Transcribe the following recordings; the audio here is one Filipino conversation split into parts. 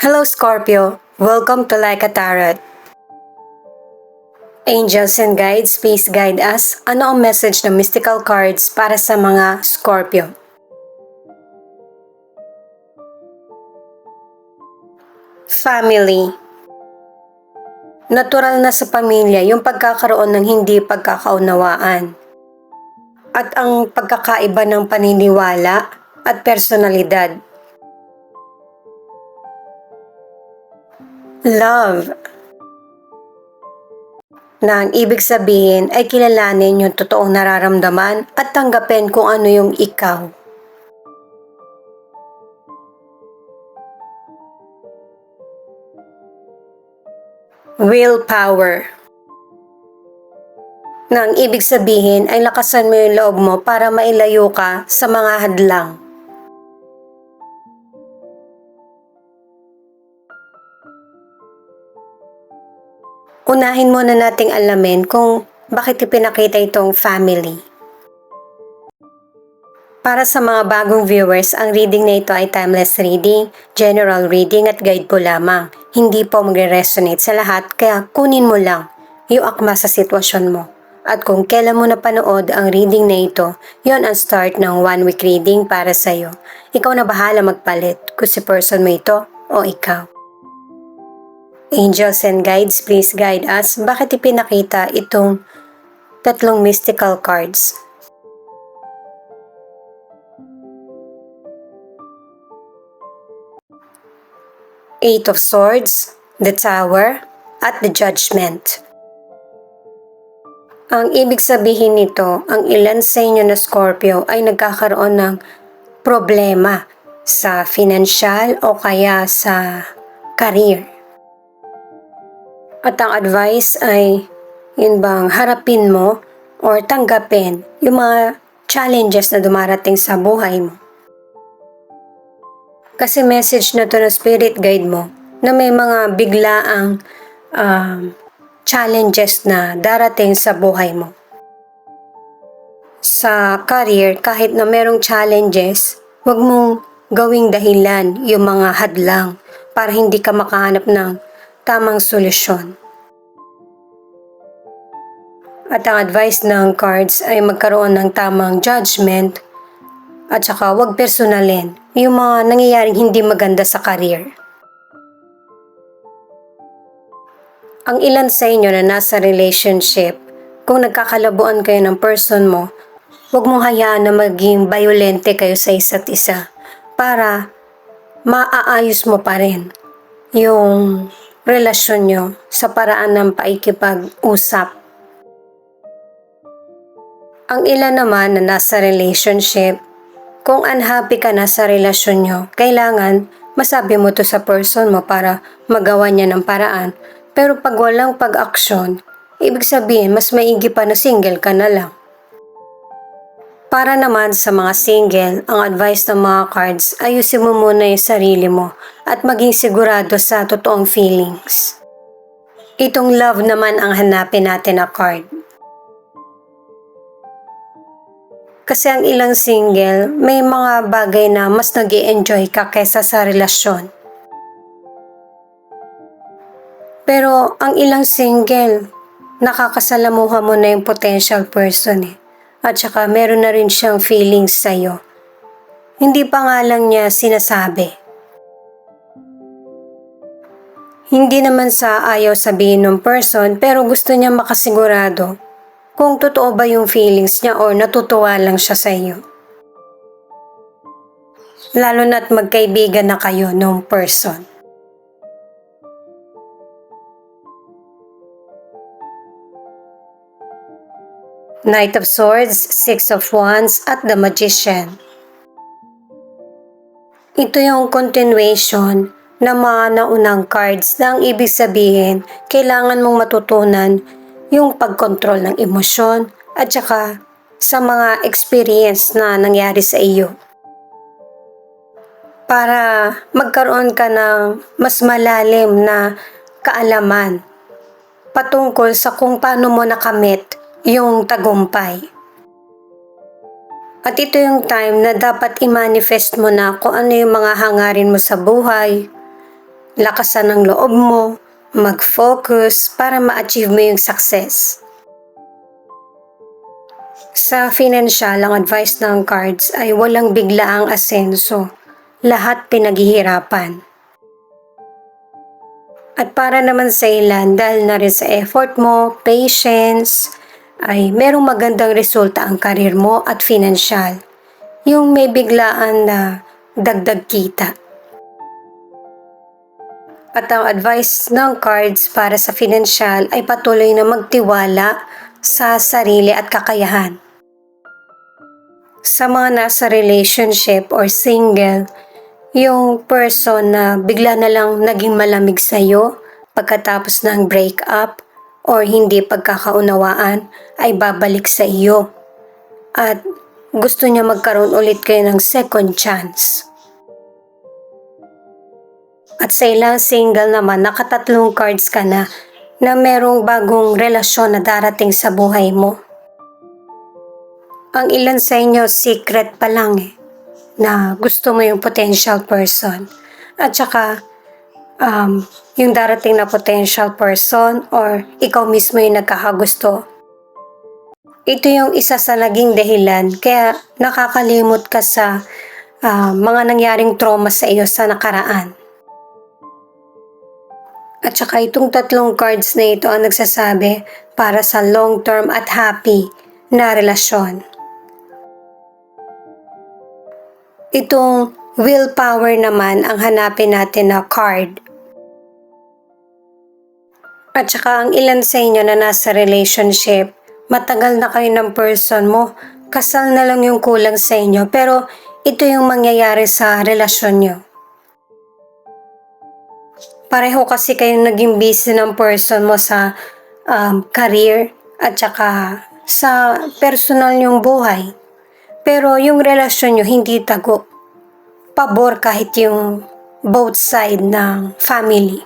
Hello Scorpio, welcome to Like a Tarot. Angels and guides, please guide us. Ano ang message ng mystical cards para sa mga Scorpio? Family. Natural na sa pamilya yung pagkakaroon ng hindi pagkakaunawaan at ang pagkakaiba ng paniniwala at personalidad. Love. Na ang ibig sabihin ay kilalanin yung totoong nararamdaman at tanggapin kung ano yung ikaw. Willpower. Na ang ibig sabihin ay lakasan mo yung loob mo para mailayo ka sa mga hadlang. Unahin muna nating alamin kung bakit ipinakita itong family. Para sa mga bagong viewers, ang reading na ito ay timeless reading, general reading at guide po lamang. Hindi po magre-resonate sa lahat, kaya kunin mo lang yung akma sa sitwasyon mo. At kung kailan mo napanood ang reading na ito, yon ang start ng 1 week reading para sa'yo. Ikaw na bahala magpalit kung si person mo ito o ikaw. Angels and guides, please guide us. Bakit ipinakita itong tatlong mystical cards? Eight of Swords, the Tower, at the Judgment. Ang ibig sabihin nito, ang ilan sa inyo na Scorpio ay nagkakaroon ng problema sa financial o kaya sa career. At ang advice ay, yun bang harapin mo or tanggapin yung mga challenges na dumarating sa buhay mo. Kasi message na to ng spirit guide mo na may mga biglaang challenges na darating sa buhay mo. Sa career, kahit na merong challenges, huwag mong gawing dahilan yung mga hadlang para hindi ka makahanap ng tamang solusyon. At ang advice ng cards ay magkaroon ng tamang judgment at saka huwag personalin yung mga nangyayaring hindi maganda sa career. Ang ilan sa inyo na nasa relationship, kung nagkakalabuan kayo ng person mo, huwag mong hayaan na maging violente kayo sa isa't isa para maaayos mo pa rin yung relasyon nyo sa paraan ng paikipag-usap. Ang ilan naman na nasa relationship, kung unhappy ka na sa relasyon nyo, kailangan masabi mo to sa person mo para magawa niya ng paraan. Pero pag walang pag-aksyon, ibig sabihin mas maigi pa na single ka na lang. Para naman sa mga single, ang advice ng mga cards, ayusin mo muna yung sarili mo at maging sigurado sa totoong feelings. Itong love naman ang hanapin natin na card. Kasi ang ilang single, may mga bagay na mas nag-i-enjoy ka kaysa sa relasyon. Pero ang ilang single, nakakasalamuha mo na yung potential person eh. At saka meron na rin siyang feelings sa'yo. Hindi pa nga lang niya sinasabi. Hindi naman sa ayaw sabihin ng person pero gusto niya makasigurado kung totoo ba yung feelings niya o natutuwa lang siya sa iyo. Lalo na't magkaibigan na kayo ng person. Knight of Swords, Six of Wands, at the Magician. Ito yung continuation ng mga naunang cards na ang ibig sabihin, kailangan mong matutunan yung pagkontrol ng emosyon at saka sa mga experience na nangyari sa iyo. Para magkaroon ka ng mas malalim na kaalaman patungkol sa kung paano mo nakamit yung tagumpay. At ito yung time na dapat i-manifest mo na kung ano yung mga hangarin mo sa buhay, lakasan ng loob mo, mag-focus para ma-achieve mo yung success. Sa financial, ang advice ng cards ay walang biglaang asenso. Lahat pinaghihirapan. At para naman sa ilan, dahil na rin sa effort mo, patience, ay merong magandang resulta ang karir mo at financial. Yung may biglaan na dagdag kita. At ang advice ng cards para sa financial ay patuloy na magtiwala sa sarili at kakayahan. Sa mga nasa relationship or single, yung person na bigla na lang naging malamig sa'yo pagkatapos ng breakup or hindi pagkakaunawaan ay babalik sa iyo. At gusto niya magkaroon ulit kayo ng second chance. At sa ilang single naman, nakatatlong cards ka na merong bagong relasyon na darating sa buhay mo. Ang ilan sa inyo, secret pa lang na gusto mo yung potential person. At saka, yung darating na potential person or ikaw mismo yung nagkakagusto. Ito yung isa sa naging dahilan kaya nakakalimot ka sa mga nangyaring trauma sa iyo sa nakaraan. At saka itong tatlong cards na ito ang nagsasabi para sa long-term at happy na relasyon. Itong willpower naman ang hanapin natin na card. At saka ang ilan sa inyo na nasa relationship, matagal na kayo ng person mo, kasal na lang yung kulang sa inyo, pero ito yung mangyayari sa relasyon nyo. Pareho kasi kayong naging busy ng person mo sa career at saka sa personal nyong buhay. Pero yung relasyon nyo hindi tago. Pabor kahit yung both side ng family.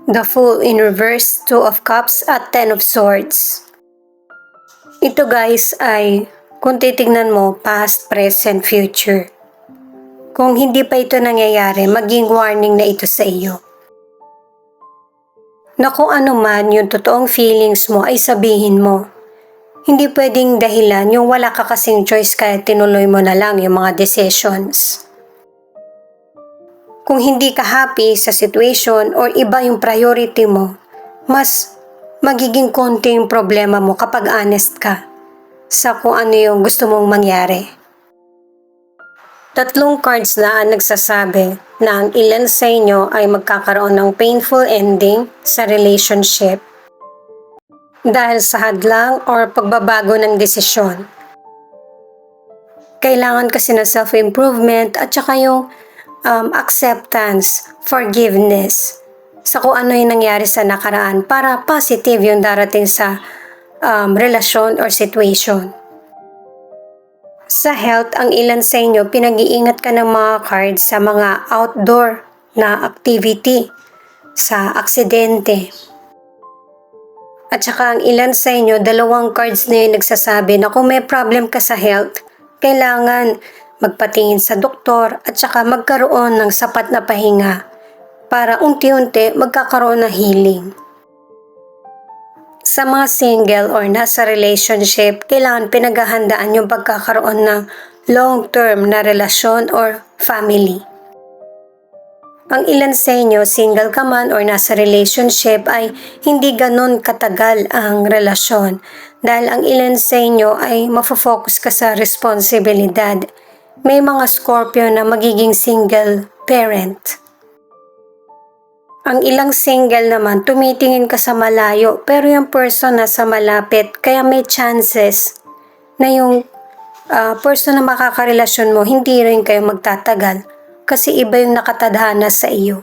The Fool in reverse, 2 of Cups at 10 of Swords. Ito guys ay kung titignan mo past, present, future. Kung hindi pa ito nangyayari, maging warning na ito sa iyo. Na kung ano man yung totoong feelings mo ay sabihin mo. Hindi pwedeng dahilan yung wala ka kasing choice kaya tinuloy mo na lang yung mga decisions. Kung hindi ka happy sa situation or iba yung priority mo, mas magiging konti yung problema mo kapag honest ka sa kung ano yung gusto mong mangyari. Tatlong cards na ang nagsasabi na ang ilan sa inyo ay magkakaroon ng painful ending sa relationship dahil sa hadlang or pagbabago ng desisyon. Kailangan kasi ng self-improvement at saka yung acceptance, forgiveness sa kung ano yung nangyari sa nakaraan para positive yung darating sa relasyon or situation. Sa health, ang ilan sa inyo pinag-iingat ka ng mga cards sa mga outdoor na activity, sa aksidente. At saka ang ilan sa inyo, dalawang cards na yung nagsasabi na kung may problem ka sa health, kailangan magpatingin sa doktor at saka magkaroon ng sapat na pahinga para unti-unti magkakaroon ng healing. Sa mga single or nasa relationship, kailangan pinaghahandaan yung pagkakaroon ng long-term na relasyon or family. Ang ilan sa inyo, single ka man or nasa relationship ay hindi ganun katagal ang relasyon dahil ang ilan sa inyo ay mafo-focus ka sa responsibilidad. May mga Scorpio na magiging single parent. Ang ilang single naman, tumitingin ka sa malayo pero yung person nasa malapit kaya may chances na yung person na makakarelasyon mo hindi rin kayo magtatagal. Kasi iba yung nakatadhana sa iyo.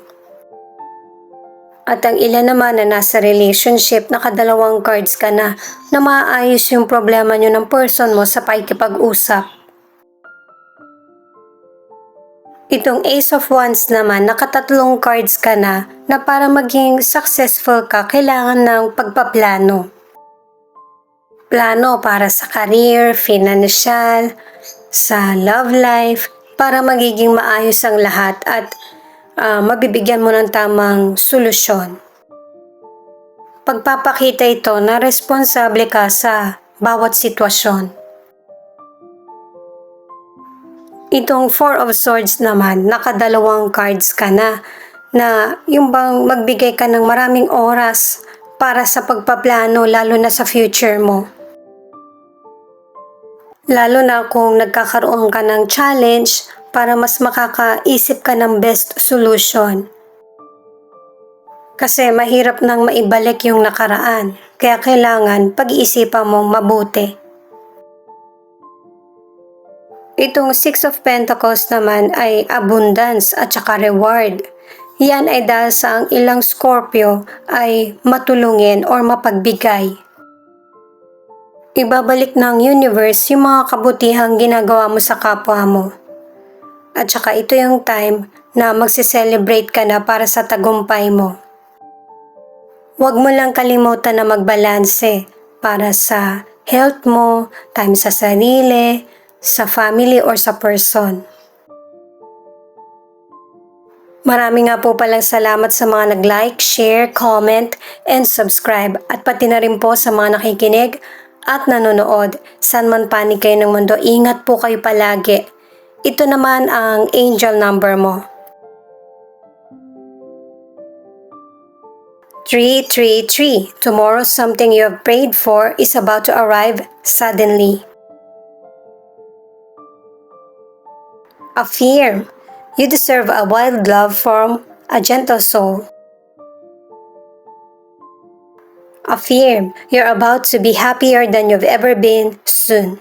At ang ilan naman na nasa relationship, nakadalawang cards ka na maayos yung problema nyo ng person mo sa pakikipag-usap. Itong Ace of Wands naman, nakatatlong cards ka na para maging successful ka, kailangan ng pagpaplano. Plano para sa career, financial, sa love life, para magiging maayos ang lahat at mabibigyan mo ng tamang solusyon. Pagpapakita ito na responsable ka sa bawat sitwasyon. Itong Four of Swords naman, nakadalawang cards ka na yung bang magbigay ka ng maraming oras para sa pagpaplano lalo na sa future mo. Lalo na kung nagkakaroon ka ng challenge para mas makakaisip ka ng best solution. Kasi mahirap nang maibalik yung nakaraan, kaya kailangan pag-iisipan mong mabuti. Itong Six of Pentacles naman ay abundance at saka reward. Yan ay dahil sa ang ilang Scorpio ay matulungin or mapagbigay. Ibabalik ng universe yung mga kabutihang ginagawa mo sa kapwa mo. At saka ito yung time na magse-celebrate ka na para sa tagumpay mo. Huwag mo lang kalimutan na magbalanse para sa health mo, time sa sarili, sa family or sa person. Marami nga po palang salamat sa mga nag-like, share, comment, and subscribe. At pati na rin po sa mga nakikinig at nanonood. Saan man panig kayo ng mundo, ingat po kayo palagi. Ito naman ang angel number mo. 333. Tomorrow something you have prayed for is about to arrive suddenly. Affirm. You deserve a wild love from a gentle soul. Affirm. You're about to be happier than you've ever been soon.